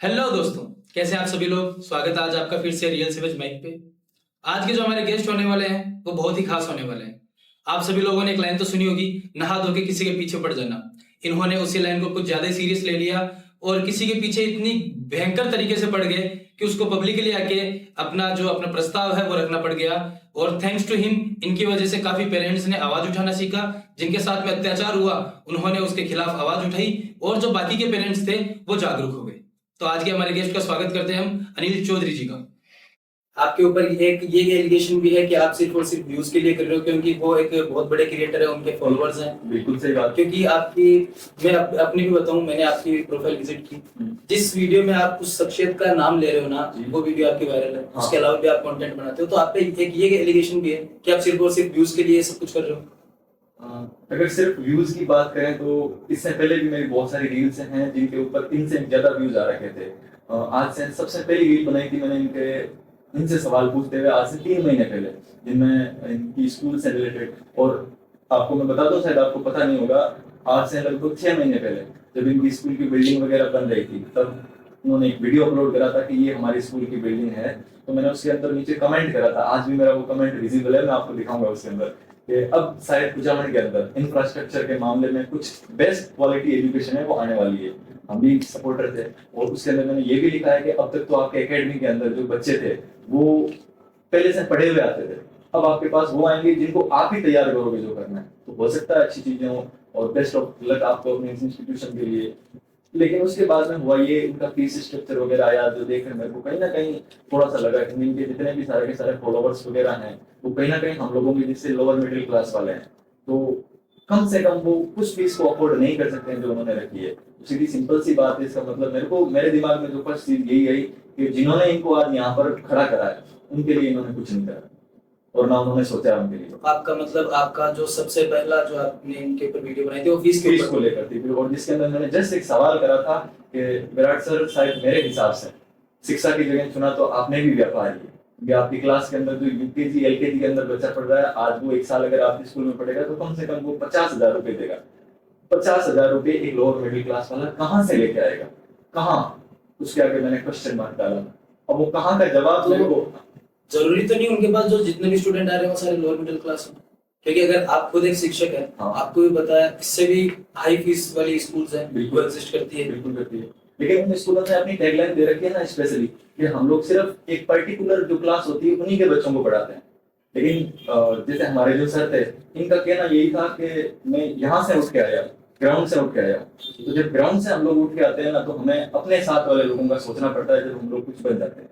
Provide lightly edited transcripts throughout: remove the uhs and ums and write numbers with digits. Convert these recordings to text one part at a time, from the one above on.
Hello दोस्तों, कैसे हैं आप सभी लोग। स्वागत है आज आपका फिर से रियल सेवेज माइक पे। आज के जो हमारे गेस्ट होने वाले हैं वो बहुत ही खास होने वाले हैं। आप सभी लोगों ने एक लाइन तो सुनी होगी, नहा धो के किसी के पीछे पड़ जाना। इन्होंने उसी लाइन को कुछ ज्यादा ही सीरियस ले लिया और किसी के पीछे इतनी भयंकर तरीके से पड़ गए कि उसको पब्लिकली आके अपना प्रस्ताव है वो रखना पड़ गया। और थैंक्स टू हिम, इनकी वजह से काफी पेरेंट्स ने आवाज उठाना सीखा। जिनके साथ में अत्याचार हुआ उन्होंने उसके खिलाफ आवाज उठाई और जो बाकी के पेरेंट्स थे वो जागरूक हो गए। तो आज के हमारे गेस्ट का स्वागत करते हैं हम अनिल चौधरी जी का। आपके ऊपर एक ये एलिगेशन भी है कि आप सिर्फ और सिर्फ व्यूज के लिए कर रहे हो, क्योंकि वो एक बहुत बड़े क्रिएटर है, उनके फॉलोअर्स हैं। बिल्कुल सही बात। क्योंकि आपकी मैं अपनी भी बताऊं, मैंने आपकी प्रोफाइल विजिट की। जिस वीडियो में आप उस शख्सियत का नाम ले रहे हो ना, वो वीडियो आपकी वायरल है। उसके अलावा भी आप कंटेंट बनाते हो, तो आप पे एक ये एलिगेशन भी है कि आप सिर्फ और सिर्फ व्यूज के लिए सब कुछ कर रहे हो। अगर सिर्फ व्यूज की बात करें तो इससे पहले भी मेरी बहुत सारी रील्स हैं जिनके ऊपर 3 से ज्यादा व्यूज आ रखे थे। आज से सबसे पहली रील बनाई थी मैंने इनसे सवाल पूछते हुए आज से 3 महीने पहले, जिनमें इनकी स्कूल से रिलेटेड। और आपको मैं बता दूं, शायद आपको पता नहीं होगा, आज से लगभग 6 महीने पहले जब इनकी स्कूल की बिल्डिंग वगैरह बन रही थी, तब उन्होंने एक वीडियो अपलोड करा था कि ये हमारी स्कूल की बिल्डिंग है। तो मैंने उसके अंदर नीचे कमेंट करा था, आज भी मेरा वो कमेंट विजिबल है, मैं आपको दिखाऊंगा उसके अंदर कि अब शायद कुचामन के अंदर इंफ्रास्ट्रक्चर के मामले में कुछ बेस्ट क्वालिटी एजुकेशन है वो आने वाली है। हम भी सपोर्टर थे। और उसके अंदर मैंने ये भी लिखा है कि अब तक तो आपके एकेडमी के अंदर जो बच्चे थे वो पहले से पढ़े हुए आते थे, अब आपके पास वो आएंगे जिनको आप ही तैयार करोगे जो करना है। तो हो सकता है अच्छी चीजें हो और बेस्ट ऑफ लक आपको अपने इंस्टीट्यूशन के लिए। लेकिन उसके बाद में हुआ ये, इनका फीस स्ट्रक्चर वगैरह आया जो देखकर मेरे को कहीं ना कहीं थोड़ा सा लगा कि इनके जितने भी सारे के सारे फॉलोवर्स वगैरह हैं वो कहीं ना कहीं हम लोगों के जिससे लोअर मिडिल क्लास वाले हैं, तो कम से कम वो कुछ फीस को अफोर्ड नहीं कर सकते हैं जो उन्होंने रखी है। सीधी सिंपल सी बात है। इसका मतलब मेरे दिमाग में जो फर्स्ट चीज यही आई कि जिन्होंने इनको आज यहाँ पर खड़ा करा है उनके लिए इन्होंने कुछ नहीं करा और ना उन्होंने सोचा उनके लिए। आपका मतलब आपका जो सबसे पहला जो आपने इनके ऊपर वीडियो बनाई थी वो फीस के ऊपर को लेकर थी, और जिसके अंदर मैंने जस्ट एक सवाल करा था कि विराट सर, शायद मेरे हिसाब से शिक्षा की जगह चुना तो आपने भी व्यापार किया, क्योंकि आपकी क्लास के अंदर जो यूकेजी एलकेजी के अंदर बच्चा पढ़ रहा है, आज वो 1 साल अगर आपके स्कूल में पढ़ेगा तो कम से कम वो 50,000 रुपए देगा। 50,000 रुपए एक लोअर मिडिल क्लास वाला कहाँ से लेके आएगा, कहाँ? उसके आगे मैंने क्वेश्चन मार्क डाला। अब वो कहाँ का जवाब मेरे को, जरूरी तो नहीं उनके पास जो जितने भी स्टूडेंट आ रहे हैं वो सारे लोअर मिडिल क्लास हैं, क्योंकि अगर आप खुद एक शिक्षक हैं, आपको भी पता है इससे भी हाई फीस वाली स्कूल्स हैं, बिल्कुल एग्जिस्ट करती है। बिल्कुल करती है। लेकिन उन स्कूलों ने अपनी टैगलाइन दे रखी है ना स्पेशली कि हम लोग सिर्फ एक पर्टिकुलर जो क्लास होती है उन्हीं के बच्चों को पढ़ाते हैं। लेकिन जैसे हमारे जो सर थे, इनका कहना यही था कि मैं यहाँ से उठ के आया, ग्राउंड से उठ के आया। तो जब ग्राउंड से हम लोग उठ के आते हैं ना, तो हमें अपने साथ वाले लोगों का सोचना पड़ता है जब हम लोग कुछ बन जाते हैं।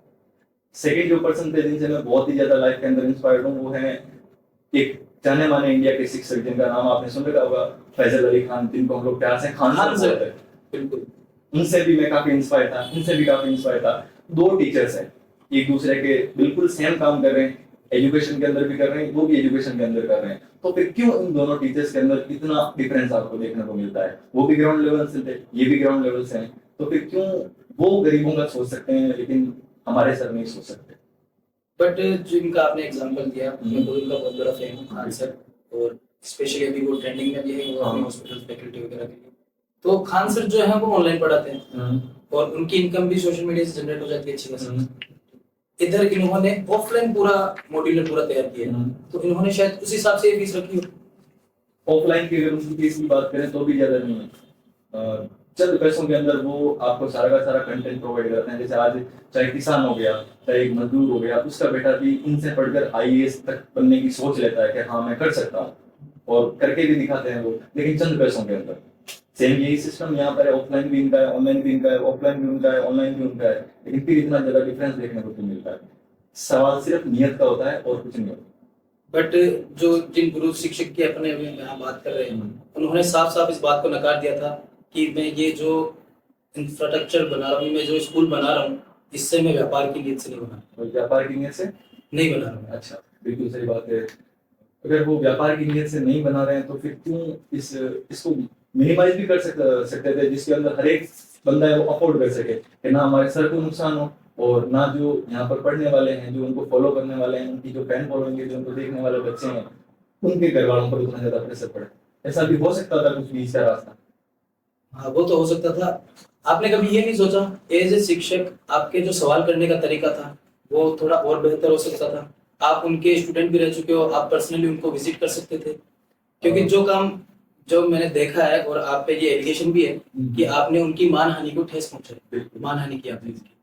सेकेंड जो पर्सन थे जिनसे मैं बहुत ही ज्यादा लाइफ के अंदर इंस्पायर्ड हूँ वो है एक जाने माने इंडिया के शिक्षक जिनका नाम आपने सुन रखा होगा, फैजल अली खान, जिनको हम लोग प्यार से खान सर थे। बिल्कुल, उनसे भी मैं काफी इंस्पायर था, इनसे भी काफी इंस्पायर था। 2 टीचर्स हैं, एक दूसरे के बिल्कुल सेम काम कर रहे हैं, एजुकेशन के अंदर भी कर रहे हैं, वो भी एजुकेशन के अंदर कर रहे हैं। तो फिर क्यों इन दोनों टीचर्स के अंदर इतना डिफरेंस आपको देखने को मिलता है? वो भी ग्राउंड लेवल से थे, ये भी ग्राउंड लेवल से हैं, तो फिर क्यों वो गरीबों का सोच सकते हैं लेकिन हमारे सर नहीं सोच सकते? बट जिनका आपने एग्जांपल दिया, मैं खुद उनका बहुत बड़ा फैन हूं, खान सर। और स्पेशली अभी वो ट्रेंडिंग में भी है, वो अपने हॉस्पिटल फैकल्टी वगैरह के लिए। तो खान सर जो है वो ऑनलाइन पढ़ाते हैं और उनकी इनकम भी सोशल मीडिया से जनरेट हो जाती है अच्छी खासी। इधर इन्होंने ऑफलाइन पूरा मॉड्यूलर पूरा तैयार किया, तो इन्होंने शायद उस हिसाब से फीस रखी हो। ऑफलाइन की अगर उनकी फीस की बात करें तो भी ज्यादा नहीं है। चंद पैसों के अंदर वो आपको सारा का सारा कंटेंट प्रोवाइड करते हैं। जैसे आज चाहे किसान हो गया, चाहे एक मजदूर हो गया, उसका बेटा भी इनसे पढ़कर आईएएस तक बनने की सोच लेता है कि हाँ मैं कर सकता हूँ, और करके भी दिखाते हैं वो, लेकिन चंद पैसों के अंदर। सेम यही सिस्टम यहाँ पर है, ऑफलाइन भी इनका है, ऑनलाइन भी इनका है, ऑफलाइन भी उनका है, ऑनलाइन भी उनका है, लेकिन फिर इतना ज्यादा डिफरेंस देखने को मिलता है। सवाल सिर्फ नियत का होता है और कुछ नहीं होता। बट जो जिन गुरु शिक्षक की अपने अभी यहाँ बात कर रहे हैं, उन्होंने साफ साफ इस बात को नकार दिया था कि मैं ये जो इंफ्रास्ट्रक्चर बना रहा हूँ, मैं जो स्कूल बना रहा हूँ, इससे मैं व्यापार की नीयत से नहीं बना रहा हूँ। व्यापार की नीयत से नहीं बना रहा हूँ। अच्छा, बिल्कुल सही बात है। अगर वो व्यापार की नीयत से नहीं बना रहे हैं तो फिर क्यों इसको मिनिमाइज भी कर सकते थे, जिसके अंदर हर एक बंदा है वो अफोर्ड कर सके कि ना हमारे सर को नुकसान हो और ना जो यहाँ पर पढ़ने वाले हैं, जो उनको फॉलो करने वाले हैं, उनकी जो फैन फॉलोइंग है, जो उनको देखने वाले बच्चे हैं, उनके घर वालों पर उतना ज्यादा प्रेशर पड़े। ऐसा भी हो सकता था कुछ भी इसका रास्ता। हाँ, वो तो हो सकता था। आपने कभी ये नहीं सोचा एज ए शिक्षक आपके जो सवाल करने का तरीका था वो थोड़ा और बेहतर हो सकता था? आप उनके स्टूडेंट भी रह चुके हो, आप पर्सनली उनको विजिट कर सकते थे, क्योंकि जो काम जो मैंने देखा है और आप पे ये एलिगेशन भी है कि आपने उनकी मानहानि को ठेस पहुंचाई, मानहानि की आपने इसकी।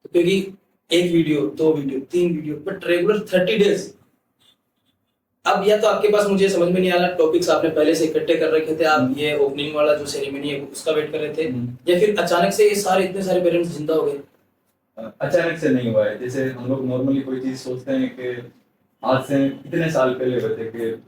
तो क्योंकि एक वीडियो, दो वीडियो, तीन वीडियो, बट रेगुलर 30 डेज। अब या तो आपके पास, मुझे समझ में नहीं आ रहा, टॉपिक्स आपने पहले से इकट्ठे कर रखे थे, आप ये ओपनिंग वाला जो सेरेमनी है उसका वेट कर रहे थे, या फिर अचानक से ये सारे इतने सारे पेरेंट्स जिंदा हो गए? अचानक से नहीं हुआ है। जैसे हम लोग नॉर्मली कोई चीज सोचते हैं कि आज से इतने साल पहले हुए थे, कि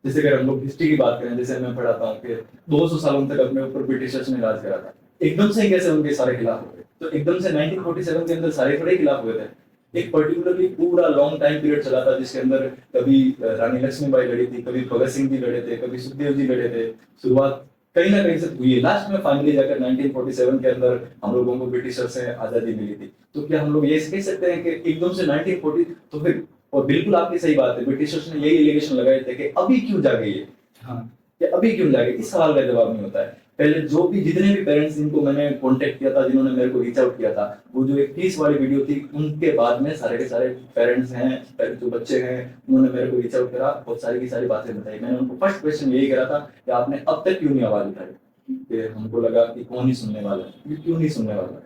जैसे अगर हम लोग हिस्ट्री की बात करें, जैसे मैं पढ़ाता हूँ कि 200 सालों तक अपने ऊपर ब्रिटिशर्स ने राज करा था, एकदम से कैसे उनके सारे खिलाफ हो गए? तो एकदम से 1947 के अंदर सारे थोड़े खिलाफ हुए थे। एक पर्टिकुलरली पूरा लॉन्ग टाइम पीरियड चला था, जिसके अंदर कभी रानी लक्ष्मीबाई लड़ी थी, कभी भगत सिंह जी लड़े थे, कभी सुखदेव जी लड़े थे। शुरुआत कहीं ना कहीं से हुई है, लास्ट में फाइनली जाकर 1947 के अंदर हम लोगों को ब्रिटिशर से आजादी मिली थी। तो क्या हम लोग ये कह सकते हैं कि एकदम से 1940 तो फिर, और बिल्कुल आपकी सही बात है, ब्रिटिशर्स ने यही एलिगेशन लगाए थे कि अभी क्यों जागे ये, हाँ, कि अभी क्यों जागे? इस सवाल का जवाब नहीं होता है। पहले जो भी जितने भी पेरेंट्स जिनको मैंने कांटेक्ट किया था, जिन्होंने मेरे को रीच आउट किया था, वो जो एक 30 वाली वीडियो थी, उनके बाद में सारे के सारे पेरेंट्स हैं, जो बच्चे हैं, उन्होंने मेरे को रीच आउट करा और सारी की सारी बातें बताई। मैंने उनको फर्स्ट क्वेश्चन यही करा था कि आपने अब तक क्यों नहीं आवाज उठाई? कि हमको लगा कि कौन ही सुनने वाला है, क्यों नहीं सुनने वाला है।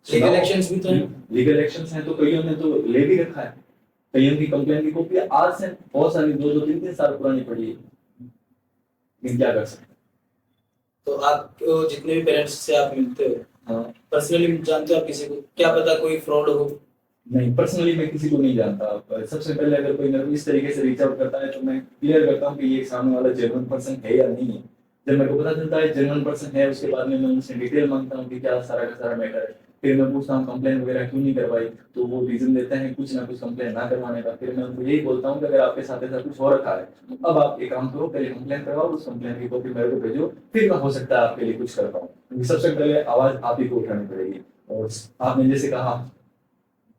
लीगल एक्शंस भी तो हैं। लीगल एक्शंस हैं, तो कईयों ने तो ले भी रखा है, कईयों की कंप्लेंट की कॉपी आज से बहुत सारी 2-2, 3-3 साल पुरानी पड़ी है, लेकिन क्या कर सकते हैं। तो आप जितने भी पेरेंट्स से आप मिलते हो, हाँ, पर्सनली जानते हो आप किसी को? क्या पता कोई फ्रॉड हो। नहीं, पर्सनली मैं किसी को नहीं जानता। सबसे पहले अगर कोई मेरे को इस तरीके से रीच आउट करता है तो मैं क्लियर करता हूँ कि ये सामने वाला जेन्युइन पर्सन है या नहीं है। जब मेरे को पता चलता है जेन्युइन पर्सन है, उसके बाद में मैं उनसे डिटेल मांगता हूँ कि क्या सारा का सारा मैटर है। फिर मैं पूछता हूँ कंप्लेन वगैरह क्यों नहीं करवाई, तो वो रीजन देते हैं कुछ ना कुछ कंप्लेन ना करवाने का। फिर मैं उनको यही बोलता हूँ कि अगर आपके साथ ऐसा कुछ हो रखा है, तो अब आप एक काम करो, पहले कंप्लेन करवाओ, उस कंप्लेन की कॉपी मेरे को भेजो, फिर मैं हो सकता है आपके लिए कुछ कर पाऊँ। क्योंकि सबसे पहले आवाज आप ही को उठानी पड़ेगी। और आपने जैसे कहा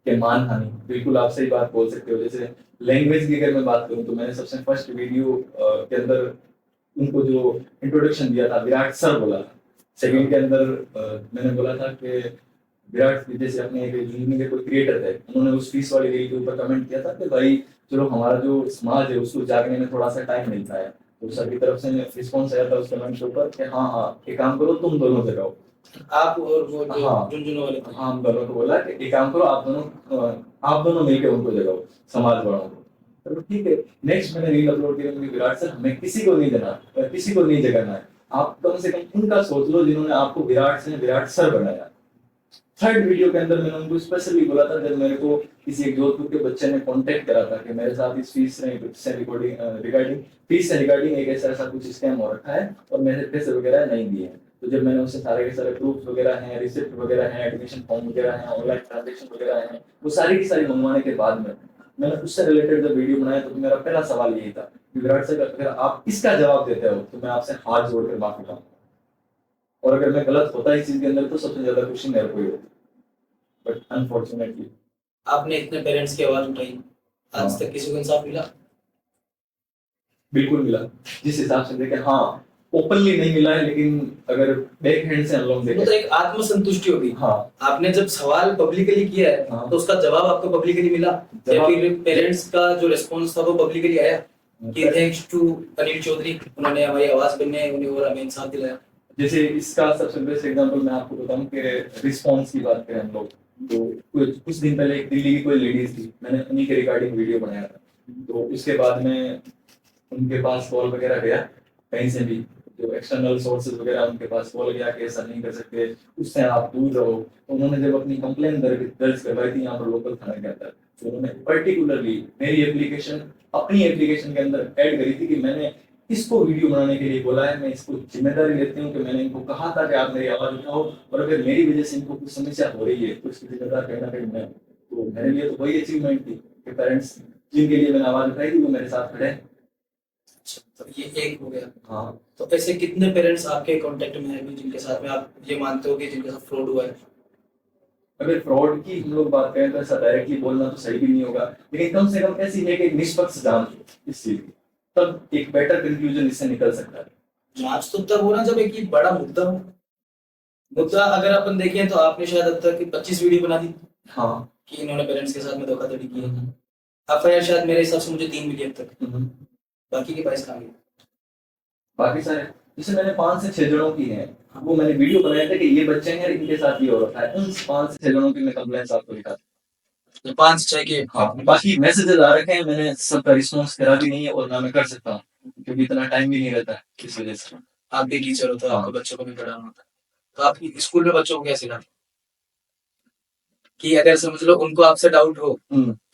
कि मानहानि, बिल्कुल आप सही बात बोल सकते हो। जैसे लैंग्वेज की अगर मैं बात करूं, तो मैंने सबसे फर्स्ट वीडियो के अंदर उनको जो इंट्रोडक्शन दिया था, विराट सर बोला था। सेकंड के अंदर मैंने बोला था कि विराट जैसे अपने एक जिंदगी के कोई क्रिएटर थे, उन्होंने उस फीस वाली रील के ऊपर कमेंट किया था कि भाई चलो हमारा जो समाज है उसको जागने में थोड़ा सा टाइम मिलता है। तो सर की तरफ से रिस्पॉन्स आया था उस कमेंट के ऊपर कि हाँ हाँ एक काम करो, तुम दोनों जगाओ। आप और वो जो हाँ, झुनझुनू वाले थे। हाँ, हम दोनों को बोला कि एक काम करो, आप दोनों मिलकर उनको जगाओ, समाज बढ़ाओ। चलो ठीक है। नेक्स्ट मैंने रील अपलोड की, उनकी विराट सर हमें किसी को नहीं देना, किसी को नहीं जगाना है, आप कम से कम उनका सोच लो जिन्होंने आपको विराट से विराट सर बनाया। थर्ड वीडियो के अंदर मैंने उनको स्पेशली बोला था, जब मेरे को किसी एक जोधपुर के बच्चे ने कांटेक्ट करा था कि मेरे साथ इस फीस से रिगार्डिंग एक ऐसा कुछ स्कैम हो रखा है और मेरे पैसे वगैरह नहीं दिए हैं। तो जब मैंने उससे सारे के सारे प्रूफ वगैरह हैं, रिसिप्ट वगैरह हैं, एडमिशन फॉर्म वगैरह हैं, ऑनलाइन ट्रांजेक्शन वगैरह हैं, वो सारी की सारी मंगवाने के बाद में मैंने उससे रिलेटेड जब वीडियो बनाया, तो मेरा पहला सवाल यही था कि विराट सर अगर आप इसका जवाब देते हो तो मैं आपसे हाथ जोड़कर माफी मांगूंगा, और अगर मैं गलत होता इस चीज के अंदर तो सबसे ज्यादा खुशी मेरे को ही होती। बट अनफॉर्चुनेटली आपने इतने पेरेंट्स की आवाज उठाई, आज तक किसी को इंसाफ मिला? बिल्कुल मिला। जिस हिसाब से देखे, हाँ, ओपनली नहीं मिला है, लेकिन अगर बैक हैंड से हम लोग देखें तो एक आत्मसंतुष्टि होगी। हाँ, आपने जब सवाल पब्लिकली किया है, हाँ, तो उसका जवाब आपको पब्लिकली मिला, या फिर पेरेंट्स का जो रिस्पॉन्स था वो पब्लिकली आया कि थैंक्स टू अनिल चौधरी, उन्होंने हमारी आवाज बनने उन्हें और हमें इंसाफ दिलाया? जैसे इसका सबसे बेस्ट एग्जांपल मैं आपको बताऊं कि रिस्पॉन्स की बात करें हम लोग, तो कुछ दिन पहले एक दिल्ली की कोई लेडीज थी, मैंने उन्हीं के रिगार्डिंग वीडियो बनाया था। तो उसके बाद में उनके पास कॉल वगैरह गया कहीं से भी, जो एक्सटर्नल सोर्सेज वगैरह उनके पास कॉल गया कि ऐसा नहीं कर सकते, उससे आप दूर रहो। तो उन्होंने जब अपनी कंप्लेन दर्ज करवाई थी यहाँ पर लोकल थाने के अंदर, तो उन्होंने पर्टिकुलरली मेरी एप्लीकेशन अपनी एप्लीकेशन के अंदर ऐड करी थी कि मैंने इसको वीडियो बनाने के लिए बोला है, मैं इसको जिम्मेदारी लेती हूँ कि मैंने इनको कहा था कि आप मेरी आवाज उठाओ, और अगर मेरी वजह से इनको कुछ समस्या हो रही है तो उसकी जिम्मेदार कहीं ना कहीं मैं हूँ। तो मेरे लिए तो वही अचीवमेंट थी कि पेरेंट्स जिनके लिए मैंने आवाज उठाई थी वो मेरे साथ खड़े हैं। तो ये एक हो गया। हाँ, तो ऐसे कितने पेरेंट्स आपके कांटेक्ट में हैं जिनके साथ में आप ये मानते हो कि जिनके साथ फ्रॉड हुआ है? अगर फ्रॉड की हम लोग बात करें तो ऐसा डायरेक्टली बोलना तो सही भी नहीं होगा, लेकिन कम से कम ऐसी है कि निष्पक्ष जांच इस चीज की, तब एक बेटर कंक्लूजन इससे निकल सकता है। जांच तो तब होना जब एक ये बड़ा मुद्दा हो, मुद्दा अगर अपन देखें तो आपने शायद अब तक 25 वीडियो बना दी हाँ। कि इन्होंने पेरेंट्स के साथ में धोखाधड़ी की है। एफआईआर शायद मेरे हिसाब से मुझे 3 मिली अब तक। बाकी के 22 कहाँ गए? बाकी सारे जैसे मैंने 5 से 6 जनों की है, वो मैंने वीडियो बनाया था कि ये बच्चे हैं इनके साथ ये हो रखा है, उन 5 से 6 जनों की मैं कंप्लेंट्स आपको दिखा। तो 5 6 के हाँ, बाकी मैसेजेस आ रखे हैं, मैंने सबका रिस्पॉन्स करा भी नहीं है और ना मैं कर सकता हूँ क्योंकि इतना टाइम भी नहीं रहता है इस वजह से। आप भी टीचर हो तो हाँ। आपको बच्चों को भी पढ़ाना होता है। तो आप स्कूल में बच्चों को क्या सिखाते हैं? कि अगर समझ लो उनको आपसे डाउट हो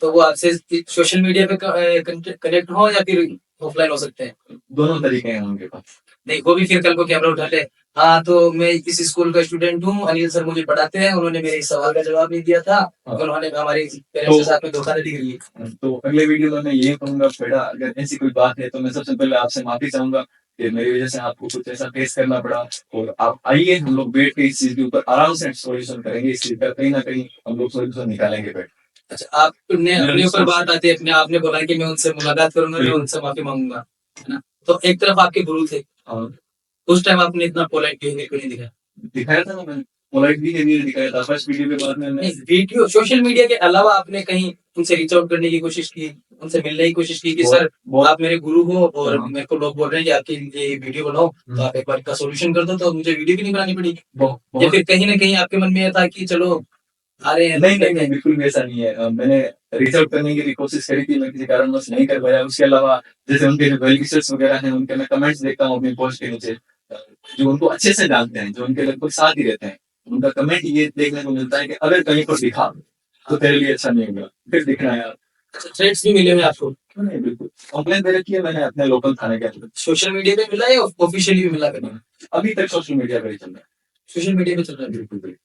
तो वो आपसे सोशल मीडिया पे कनेक्ट हो या फिर ऑफलाइन हो सकते हैं? दोनों तरीके हैं उनके पास। नहीं, वो भी फिर कल को कैमरा उठा ले, हाँ तो मैं इस स्कूल का स्टूडेंट हूँ, अनिल सर मुझे पढ़ाते हैं, उन्होंने मेरे इस सवाल का जवाब नहीं दिया था, हाँ। उन्होंने हमारे पेरेंट्स के साथ में धोखाधड़ी करी है। तो अगले वीडियो में मैं ये कहूंगा बेटा अगर ऐसी कोई बात है तो मैं सबसे पहले आपसे माफी चाहूंगा कि मेरी वजह से आपको कुछ ऐसा फेस करना पड़ा, और आप आइए हम लोग बैठ के इस चीज के ऊपर आराम से सॉल्यूशन करेंगे, इस चीज का कहीं ना कहीं हम लोग सॉल्यूशन निकालेंगे बैठ। अच्छा, आपने अपने ऊपर बात आती है, अपने आपने बोला कि मैं उनसे मुलाकात करूंगा, मैं उनसे माफी मांगूंगा, है ना? तो एक तरफ आपके गुरु थे, हाँ। उस टाइम आपने इतना पोलाइट बिहेवियर क्यों नहीं दिखाया? दिखाया था ना मैंने, पोलाइट बिहेवियर दिखाया था फर्स्ट वीडियो के बाद में। नहीं, वीडियो सोशल मीडिया के अलावा आपने कहीं उनसे रीच आउट करने की कोशिश की, उनसे मिलने की कोशिश की कि सर आप मेरे गुरु हो और मेरे को लोग बोल रहे हैं कि आपके लिए वीडियो बनाओ, तो आप एक बार का सोल्यूशन कर दो तो मुझे वीडियो भी नहीं बनानी पड़ेगी, या फिर कहीं ना कहीं आपके मन में यह था कि चलो आ रहे हैं? नहीं नहीं, बिल्कुल भी ऐसा नहीं है। मैंने रीच आउट करने की भी कोशिश करी थी, मैं किसी कारणवश नहीं कर पाया। उसके अलावा जैसे उनके जो वेल विशर्स वगैरह हैं उनके मैं कमेंट्स देखता हूँ अपनी पोस्ट के नीचे, जो उनको अच्छे से जानते हैं, जो उनके लगभग साथ ही रहते हैं, उनका कमेंट ये देखने को मिलता है कि अगर कहीं पर दिखा तो तेरे लिए अच्छा नहीं होगा, फिर दिखना है यार। थ्रेट्स भी मिले हुए आपको? नहीं बिल्कुल, कंप्लेन दे रखी है मैंने अपने लोकल थाने के अंदर। सोशल मीडिया पे मिला है या ऑफिशियली भी मिला कभी? अभी तक सोशल मीडिया पर ही चल रहा है। सोशल मीडिया पे चल रहा है। बिल्कुल बिल्कुल।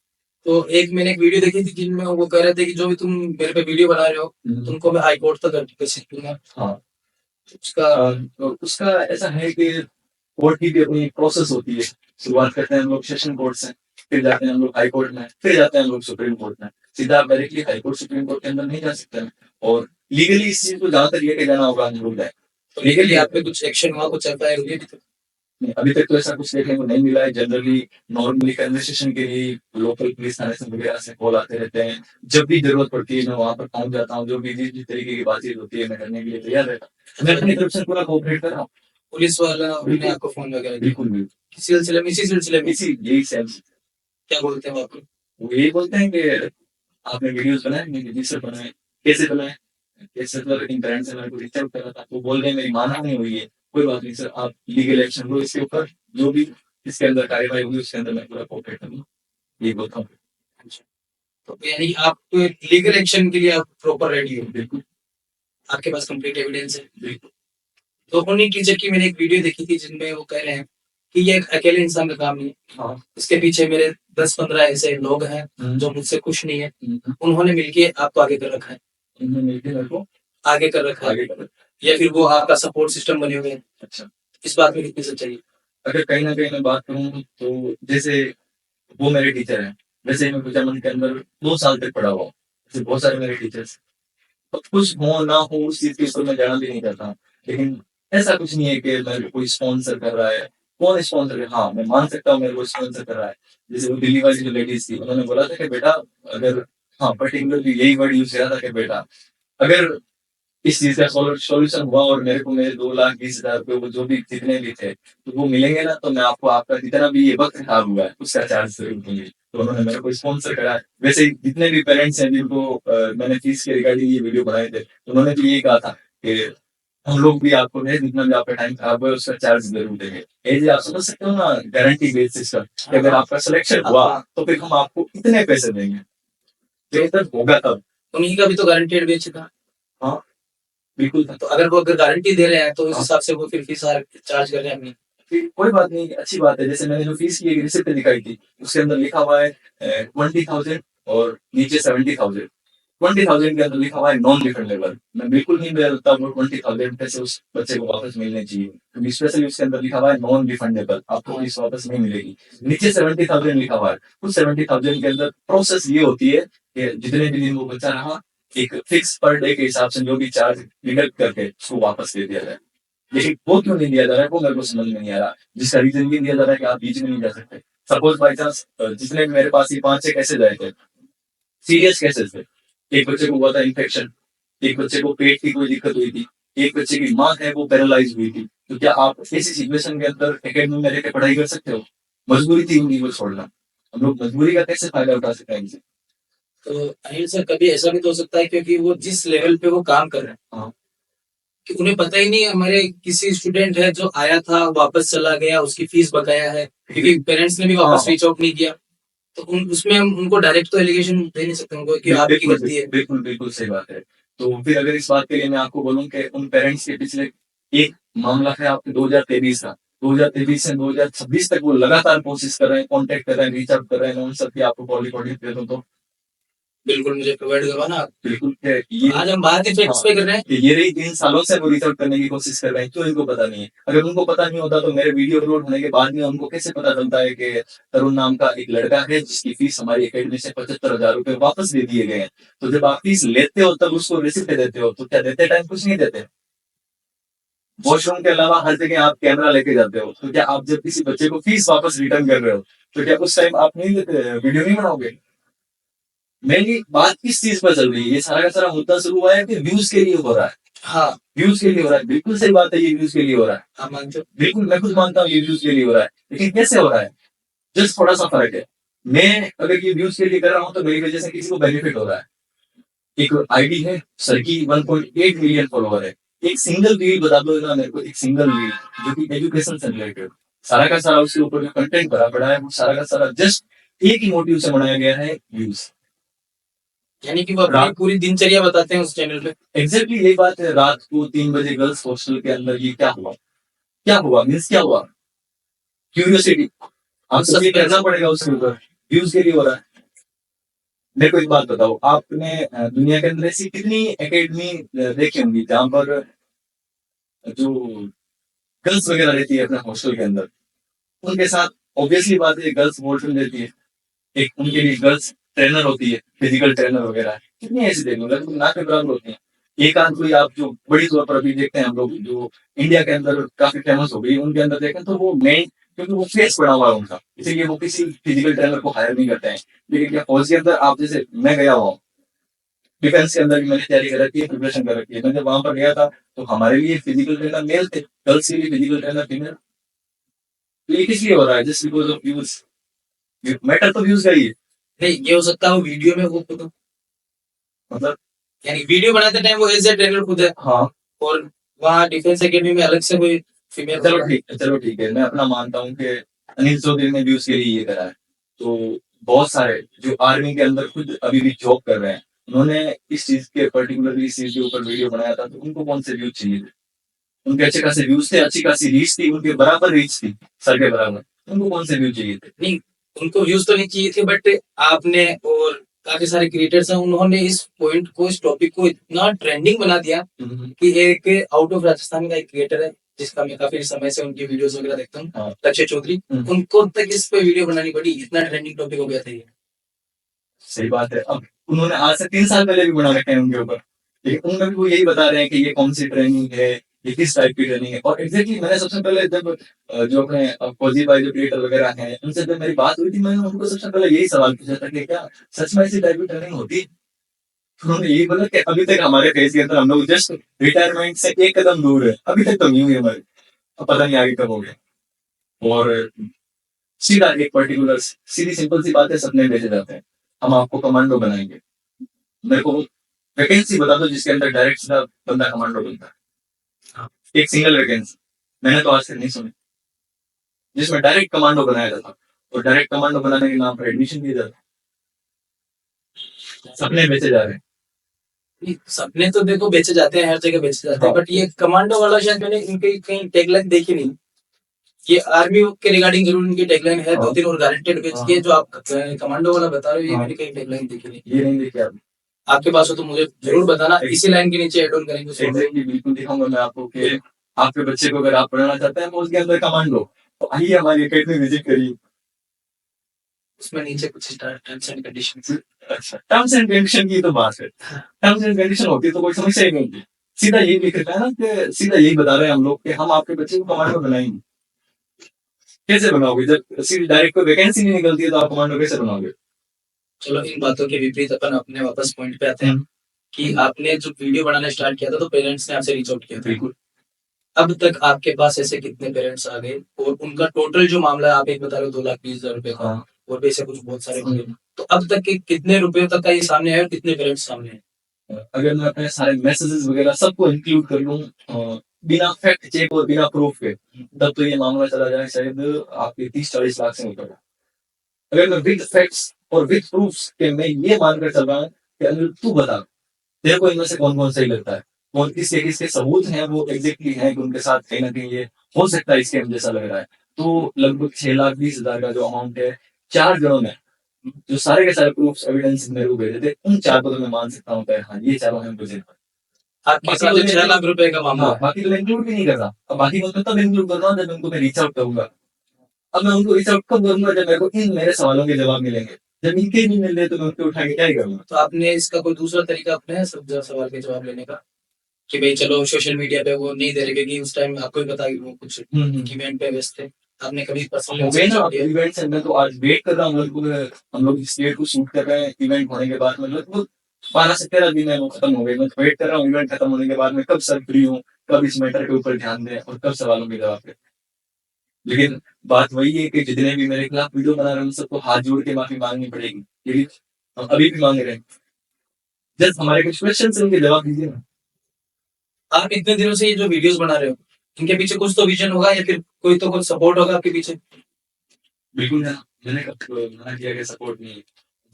तो एक मैंने एक वीडियो देखी थी जिनमें वो कह रहे थे कि जो भी तुम मेरे पे वीडियो बना रहे हो तुमको मैं हाई कोर्ट तक घसीट दूंगा। हाँ। उसका तो उसका ऐसा है कि कोर्ट की भी अपनी प्रोसेस होती है। शुरुआत करते हैं हम लोग सेशन कोर्ट से, फिर जाते हैं हम लोग हाई कोर्ट में, फिर जाते हैं हम लोग सुप्रीम कोर्ट में। सीधा आप directly high court supreme court के अंदर नहीं जा सकते हैं, और लीगली इस चीज को जहां तक लेके जाना होगा हम लोग जाए। तो लीगली आप पे कुछ एक्शन हुआ, कुछ एफआईआर हुई अभी तक? नहीं, अभी तक तो ऐसा कुछ देखने को नहीं मिला है। जनरली नॉर्मली कन्वर्सेशन के लिए लोकल पुलिस थाने से वगैरह से कॉल आते रहते हैं, जब भी जरूरत पड़ती है मैं वहां पर पहुंच जाता हूँ, जो भी जिस तरीके की बातचीत होती है मैं करने के लिए तैयार रहता हूँ। मैं अपनी तरफ से पूरा कोऑपरेट कर रहा हूँ। पुलिस वाला ने आपको फोन वगैरह किया? बिल्कुल बिल्कुल। किसी सिलसिले में, इसी सिलसिले में? इसी यही सेल्स। क्या बोलते हैं वो आपको? वो यही बोलते हैं कि आपने वीडियोस बनाए, मैंने जी सर बनाए। कैसे बनाए? कैसे सर, इन पेरेंट्स से मेरे को रीच आउट करा था, वो बोल रहे हैं मेरी माना नहीं हुई है। कोई बात नहीं सर, आप लीगल एक्शन लो इसके ऊपर, जो भी इसके अंदर कार्यवाही होगी उसके अंदर मैं पूरा कोऑपरेट करूंगा, ये बोलता हूँ। अच्छा, तो यानी आप लीगल एक्शन के लिए आप प्रॉपर रेडी हो? बिल्कुल। आपके पास कंप्लीट एविडेंस है? बिल्कुल। तो उन्हीं टीचर की मैंने एक वीडियो देखी थी जिनमें वो कह रहे हैं कि ये एक अकेले इंसान का काम नहीं है, हाँ। इसके पीछे मेरे 10-15 ऐसे लोग हैं जो मुझसे खुश नहीं है, उन्होंने मिलके आपको आगे कर रखा है। उन्होंने मिलकर मेरे को आगे कर रखा है आगे कर। या फिर वो आपका सपोर्ट सिस्टम बने हुए हैं? अच्छा, इस बात में कितनी सच्चाई है? अगर कहीं ना कहीं मैं बात करूँ तो जैसे वो मेरे टीचर हैं, वैसे ही मैं कुछ मंथ के अंदर 2 साल तक पढ़ा हुआ हूँ। जैसे बहुत सारे मेरे टीचर्स, अब कुछ हो ना हो उस चीज के ऊपर मैं जाना भी नहीं चाहता हूँ, लेकिन ऐसा कुछ नहीं है कि मेरे को कोई स्पॉन्सर कर रहा है। कौन स्पॉन्सर है? हाँ, मैं मान सकता हूँ मेरे को स्पॉन्सर कर रहा है। जैसे वो दिल्ली वाली जो लेडीज थी, उन्होंने बोला था कि बेटा अगर, हाँ पर्टिकुलरली यही वर्ड यूज किया था कि बेटा अगर इस चीज का सॉल्यूशन हुआ और मेरे को मेरे 2,20,000 रुपए वो जो भी जितने भी थे तो वो मिलेंगे ना, तो मैं आपको आपका जितना भी ये वक्त खराब हुआ है उसका चार्ज जरूर दूंगी। तो उन्होंने मेरे को स्पॉन्सर करा है। वैसे ही जितने भी पेरेंट्स हैं जिनको मैंने फीस के रिगार्डिंग ये वीडियो बनाए थे, उन्होंने भी यही कहा था कि हम लोग भी आपको जितना भी आपका टाइम खराब हुआ है उसका चार्ज जरूर देंगे। ये आप समझ सकते हो ना, गारंटी बेस्ड सिस्टम। अगर आपका सिलेक्शन हुआ तो फिर हम आपको इतने पैसे देंगे, बेहतर होगा तब। उन्हीं का भी तो गारंटेड बेच था। हाँ बिल्कुल था। तो अगर वो अगर गारंटी दे रहे हैं तो उस हिसाब से वो फिर फीस चार्ज कर रहे हैं अपनी। कोई बात नहीं, अच्छी बात है। जैसे मैंने जो फीस की रिसिप्ट दिखाई थी उसके अंदर लिखा हुआ है 20,000 और नीचे 70,000। 20,000 के अंदर लिखा हुआ है नॉन रिफंडेबल। मैं बिल्कुल नहीं बोलता वो 20,000 पैसे उस बच्चे को वापस मिलने चाहिए, क्योंकि स्पेशली उसके अंदर लिखा हुआ है नॉन रिफंडेबल, आपको फीस वापस नहीं मिलेगी। नीचे 70,000 लिखा हुआ है। उस 70,000 के अंदर प्रोसेस ये होती है कि जितने भी दिन वो बच्चा रहा, एक फिक्स पर डे के हिसाब से जो भी चार्ज डिडक्ट करके उसको वापस दे दिया जाए। लेकिन वो क्यों नहीं दिया जा रहा है वो मेरे को समझ में नहीं आ रहा, जिसका रीजन ये दिया जा रहा है कि आप बीच में नहीं जा सकते। सपोज बाई चांस जितने भी मेरे पास ये 5-6 केसेज आए थे, सीरियस केसेस थे। एक बच्चे को हुआ था इन्फेक्शन, एक बच्चे को पेट की कोई दिक्कत हुई थी, एक बच्चे की माँ है वो पैरालाइज हुई थी। तो क्या आप ऐसी सिचुएशन के अंदर एकेडमी में रहकर पढ़ाई कर सकते हो? मजबूरी थी उनकी वो छोड़ना। हम लोग मजबूरी का कैसे फायदा उठा सकते हैं इनसे? तो अनिल सर, कभी ऐसा भी तो हो सकता है क्योंकि वो जिस लेवल पे वो काम कर रहे हैं, हाँ। कि उन्हें पता ही नहीं हमारे किसी स्टूडेंट है जो आया था वापस चला गया, उसकी फीस बकाया है, क्योंकि पेरेंट्स ने भी वापस हाँ। रीच आउट नहीं किया। तो उसमें हम उनको डायरेक्ट तो एलिगेशन दे नहीं सकते उनको कि आपकी बिल्कुल गलती है। बिल्कुल बिल्कुल सही बात है। तो फिर अगर इस बात के लिए मैं आपको बोलूं कि उन पेरेंट्स के पिछले एक मामला है आपके 2023 का, 2023 से 2026 तक वो लगातार कोशिश कर रहे हैं, कांटेक्ट कर रहे हैं, रीच आउट कर रहे हैं। मैं उन सबकी आपको कॉल रिकॉर्डिंग दे दूं तो बिल्कुल मुझे प्रोवाइड करवाना आप। बिल्कुल तो ये आज हम बात ही फैक्ट्स हाँ, पे कर रहे हैं। कि ये रही 3 सालों से वो रीच आउट करने की कोशिश कर रहे हैं, क्यों इनको पता नहीं है? अगर उनको पता नहीं होता तो मेरे वीडियो अपलोड होने के बाद में उनको कैसे पता चलता है कि तरुण नाम का एक लड़का है जिसकी फीस हमारी अकेडमी से 75,000 रुपए वापस दे दिए गए हैं। तो जब आप फीस लेते हो तब उसको रिसिप्ट देते हो, तो क्या देते टाइम कुछ नहीं देते? वॉशरूम के अलावा हर जगह आप कैमरा लेके जाते हो, तो क्या आप जब किसी बच्चे को फीस वापस रिटर्न कर रहे हो तो क्या उस टाइम आप नहीं देते, वीडियो नहीं बनाओगे? मेरी बात किस चीज पर चल रही है? ये सारा का सारा मुद्दा शुरू हुआ है कि व्यूज के लिए हो रहा है। हाँ, व्यूज के लिए हो रहा है, बिल्कुल सही बात है, ये व्यूज के लिए हो रहा है। आप मानते हो? बिल्कुल मैं खुद मानता हूँ ये व्यूज के लिए हो रहा है, लेकिन कैसे हो रहा है? जस्ट थोड़ा सा फर्क है। मैं अगर ये व्यूज के लिए कर रहा हूँ तो मेरी वजह से किसी को बेनिफिट हो रहा है। एक आईडी है सर की, 1.8 मिलियन फॉलोवर है। एक सिंगल रील बता दो ना मेरे को, एक सिंगल रील जो कि एजुकेशन से रिलेटेड, सारा का सारा उसके ऊपर जो कंटेंट भरा पड़ा है वो सारा का सारा जस्ट एक ही मोटिव से बनाया गया है, व्यूज। यानी कि वो अपनी पूरी दिनचर्या बताते हैं उस चैनल पे। एग्जैक्टली यही बात है। रात को 3 बजे गर्ल्स हॉस्टल के अंदर ये क्या हुआ? क्या हुआ मीन्स क्या हुआ? क्यूरियोसिटी, आपको ये करना पड़ेगा उसके ऊपर, व्यूज के लिए हो रहा है। मेरे को एक बात बताओ, आपने दुनिया के अंदर ऐसी कितनी एकेडमी देखी होंगी जहां पर जो गर्ल्स वगैरह रहती है अपने हॉस्टल के अंदर, उनके साथ ऑब्वियसली बात है गर्ल्स वॉशरूम रहती है, एक उनके लिए गर्ल्स ट्रेनर होती है, फिजिकल ट्रेनर वगैरह। कितनी ऐसी देखो, लगभग ना के बराबर होती है। एक आध कोई आप जो बड़ी तौर पर अभी देखते हैं हम लोग, जो इंडिया के अंदर काफी फेमस हो गई, उनके अंदर देखें तो वो मेन, क्योंकि वो फेस पड़ा हुआ है उनका, इसीलिए वो किसी फिजिकल ट्रेनर को हायर नहीं करते हैं। लेकिन क्या फौज के अंदर आप, जैसे मैं गया हुआ हूँ डिफेंस के अंदर भी, मैंने तैयारी कर रखी है, प्रिपरेशन कर रखी है, मैं जब वहां पर गया था तो हमारे लिए फिजिकल ट्रेनर मेल थे, गर्ल्स के लिए फिजिकल ट्रेनर फीमेल। तो ये किस लिए हो रहा है? Just because of views. Matter तो व्यूज का ही है। नहीं, ये हो सकता है वो वीडियो में वो खुद, मतलब यानी वीडियो बनाते टाइम वो एज ए ट्रेनर खुद है, हाँ, और वहाँ डिफेंस एकेडमी में अलग से कोई फीमेल। चलो ठीक है, मैं अपना मानता हूँ कि अनिल चौधरी ने व्यूज के लिए ये करा है। तो बहुत सारे जो आर्मी के अंदर खुद अभी भी जॉब कर रहे हैं, उन्होंने इस चीज के पर्टिकुलरली इस चीज के ऊपर वीडियो बनाया था, तो उनको कौन से व्यूज चाहिए थे? उनके अच्छे खासे व्यूज थे, अच्छी खासी रीच थी, उनके बराबर रीच थी, सर के बराबर। उनको कौन से व्यूज चाहिए थे? नहीं, उनको व्यूज तो नहीं चाहिए थे, बट आपने और काफी सारे क्रिएटर्स हैं, उन्होंने इस पॉइंट को, इस टॉपिक को इतना ट्रेंडिंग बना दिया कि एक आउट ऑफ राजस्थान का एक क्रिएटर है जिसका मैं काफी समय से उनकी वीडियोस वगैरह देखता हूँ, हाँ। लक्ष्य चौधरी, उनको तक इस पे वीडियो बनानी पड़ी, इतना ट्रेंडिंग टॉपिक हो गया था ये। सही बात है। अब उन्होंने आज से 3 साल पहले भी बना रखे हैं उनके ऊपर, लेकिन उनमें भी वो यही बता रहे हैं कि ये कौन सी ट्रेनिंग है, ये किस टाइप की ट्रेनिंग है। और एग्जैक्टली मैंने सबसे पहले जब जो अपने फौजी भाई जो क्रिएटर वगैरह हैं उनसे जब मेरी बात हुई थी, मैंने उनको सबसे पहले यही सवाल पूछा था कि क्या सच में ऐसी टाइप की ट्रेनिंग होती है? तो उन्होंने यही बोला कि अभी तक हमारे फेस के अंदर हम लोग जस्ट रिटायरमेंट से एक कदम दूर है, अभी तक तो नहीं हुई हमारी, अब पता नहीं आगे कब हो गया। और सीधा एक पर्टिकुलर सीधी सिंपल सी बात है, सपने भेजे जाते हैं, हम आपको कमांडो बनाएंगे। मेरे को वैकेंसी बता दो जिसके अंदर डायरेक्ट सीधा बंदा कमांडो बनता है, एक सिंगल वैकेंसी मैंने तो आज तक नहीं सुनी जिसमें डायरेक्ट कमांडो बनाया जाता। और डायरेक्ट कमांडो बनाने के नाम पर एडमिशन दिया जाता, सपने बेचे जा रहे हैं। सपने तो देखो बेचे जाते हैं, हर जगह बेचे जाते हैं, बट ये कमांडो वाला शायद मैंने इनकी कहीं टैगलाइन देखी नहीं। ये आर्मी के रिगार्डिंग जरूर इनकी टैगलाइन है, 2-3 और गारंटेड बेच के, जो आप कमांडो वाला बता रहे हो ये मैंने कहीं टैगलाइन देखी नहीं। ये नहीं देखी आपने? आपके पास हो तो मुझे जरूर बताना, इसी लाइन के नीचे एड ऑन करेंगे उसको। एग्जैक्टली बिल्कुल दिखाऊंगा मैं आपको कि आपके बच्चे को अगर आप पढ़ाना चाहते हैं उसके अंदर कमांडो, तो आइए हमारी अकेडमी विजिट करिए। उसमें नीचे कुछ टर्म्स एंड कंडीशंस। अच्छा, टर्म्स एंड कंडीशन की तो बात है, टर्म्स एंड कंडीशन होती तो कोई समस्या ही नहीं होती। सीधा यही लिख रखा है ना कि सीधा यही बता रहे हैं हम लोग कि हम आपके बच्चे को कमांडो बनाएंगे। कैसे बनाओगे जब सीधे डायरेक्ट कोई वैकेंसी नहीं निकलती है तो आप कमांडो कैसे बनाओगे? चलो इन बातों के विपरीत अपन अपने वापस पॉइंट पे आते हैं कि आपने जो वीडियो बनाना स्टार्ट किया था तो पेरेंट्स ने आपसे रीच आउट किया था। बिल्कुल। अब तक आपके पास ऐसे कितने पेरेंट्स आ गए और उनका टोटल जो मामला है, आप एक बता रहे हो 2,20,000 रुपए का, हाँ। और भी ऐसे कुछ बहुत सारे होंगे, तो अब तक के कितने रुपए तक का ये सामने है और कितने पेरेंट्स सामने हैं? अगर मैं अपने सारे मैसेजेस वगैरह सबको इंक्लूड कर लूं बिना फैक्ट चेक और बिना प्रूफ के, तब तो ये मामला चला जाए शायद आपके 30-40 लाख से ऊपर। अगर मैं विद फैक्ट्स और विद प्रूफ्स के मैं ये मानकर चल रहा हूँ कि अनिल तू बता तेरे को इनमें से कौन कौन सही लगता है और किसके किसके सबूत हैं वो एग्जैक्टली हैं कि उनके साथ कहीं ना कहीं ये हो सकता है स्कैम जैसा लग रहा है, तो लगभग 6,20,000 का जो अमाउंट है 4 जनों ने जो सारे के सारे प्रूफ्स एविडेंस मेरे को भेजे थे, उन 4 को तो मैं मान सकता हूँ कि हाँ ये चारों हैं मुझे। आपके साथ जो 6 लाख रुपए का मामला हाँ, है, बाकी तो मैं इंक्लूड भी नहीं कर रहा। अब बाकी को मैं तब इंक्लूड कर रहा हूँ जब उनको मैं रीच आउट करूंगा। अब मैं उनको रीच आउट कब करूंगा जब मेरे को इन मेरे सवालों के जवाब मिलेंगे। जब इनके नहीं मिल रहे तो मैं उनको उठा के क्या ही करूंगा। तो आपने इसका कोई दूसरा तरीका अपनाया सब सवाल के जवाब लेने का, कि भाई चलो सोशल मीडिया पे वो नहीं दे रहे क्योंकि उस टाइम आपको भी पता कि वो कुछ इवेंट पे व्यस्त थे, आपने कभी पर्सनली हो गए ना इवेंट से, मैं तो आज वेट कर रहा हूँ लगभग हम लोग स्टेट को शूट कर रहे हैं इवेंट होने के बाद में लगभग 12 से 13 दिन है वो खत्म हो गए। मैं वेट कर रहा हूँ इवेंट खत्म होने के बाद में कब सर फ्री हूँ, कब इस मैटर के ऊपर ध्यान दें और कब सवालों के जवाब दें। लेकिन बात वही है कि जितने भी मेरे खिलाफ वीडियो बना रहे हैं उन सबको हाथ जोड़ के माफी मांगनी पड़ेगी, क्योंकि हम अभी भी मांग रहे हैं। जस्ट हमारे कुछ क्वेश्चन से उनके जवाब दीजिए ना। आप इतने दिनों से ये जो वीडियोस बना रहे हो, इनके पीछे कुछ तो विजन होगा या फिर कोई तो कुछ सपोर्ट होगा आपके पीछे? बिल्कुल ना, मैंने कब मना किया कि सपोर्ट नहीं है,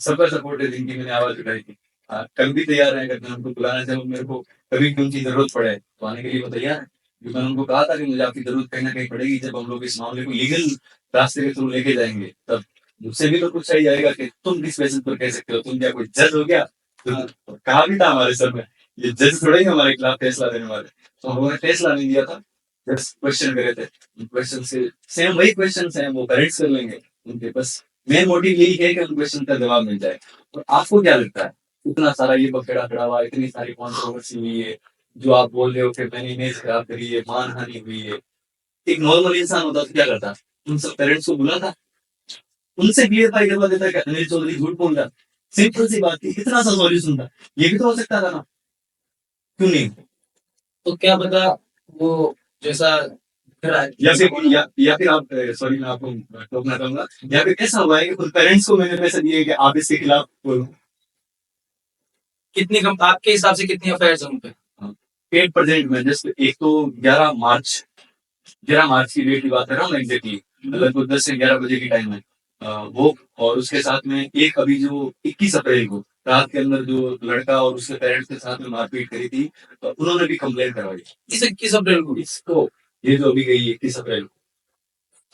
सबका सपोर्ट है जिनकी मैंने आवाज उठाई थी। कल भी तैयार है, अगर मैं उनको बुलाना चाहूँ मेरे को कभी भी उनकी जरूरत पड़े तो आने के लिए वो तैयार है। क्योंकि मैंने उनको कहा था कि मुझे आपकी जरूरत कहीं ना कहीं पड़ेगी जब हम लोग इस मामले को लीगल रास्ते के थ्रू लेके जाएंगे, तब मुझसे भी तो कुछ चाहिए जाएगा कि तुम किस बेसिस पर कह सकते हो, तुम क्या कोई जज हो गया? तो कहा भी था हमारे सर में ये जज थोड़ा ही हमारे खिलाफ फैसला देने वाले, तो हम लोगों ने फैसला नहीं दिया था, जस्ट क्वेश्चन करे थे। क्वेश्चन से सेम वही क्वेश्चन हैं वो करेक्ट कर लेंगे उनके, बस मेन मोटिव यही है कि उन क्वेश्चन का जवाब मिल जाए। और आपको क्या लगता है इतना सारा ये बखेड़ा खड़ा हुआ, इतनी सारी कॉन्ट्रोवर्सी हुई है, जो आप बोल रहे हो कि मैंने इमेज खराब करी है, मानहानि हुई है, एक नॉर्मल इंसान होता तो क्या करता? उन सब पेरेंट्स को बुलाता, उनसे क्लियरफाई करवा देता कि अनिल चौधरी झूठ बोल रहा। सिंपल सी बात थी, इतना सा सॉल्यूशन था, ये भी तो हो सकता था ना, क्यों नहीं? तो क्या पता वो जैसा या फिर या फिर आप सॉरी मैं आपको टोकना चाहूंगा, या फिर ऐसा हुआ है कि खुद पेरेंट्स को मैंने मैसेज दिया है कि आप इसके खिलाफ बोलो। कितनी कम आपके हिसाब से कितनी अफेयर्स हैं उन पे? 8% में जस्ट एक तो 11 मार्च की डेट की बात कर रहा हूँ मैं एग्जैक्टली, लगभग 10 से 11 बजे की टाइम है वो, और उसके साथ में एक अभी जो 21 अप्रैल को रात के अंदर जो लड़का और उसके पेरेंट्स के साथ में मारपीट करी थी, उन्होंने भी कंप्लेन करवाई इस 21 अप्रैल को? इसको, ये जो अभी गई 21 अप्रैल को।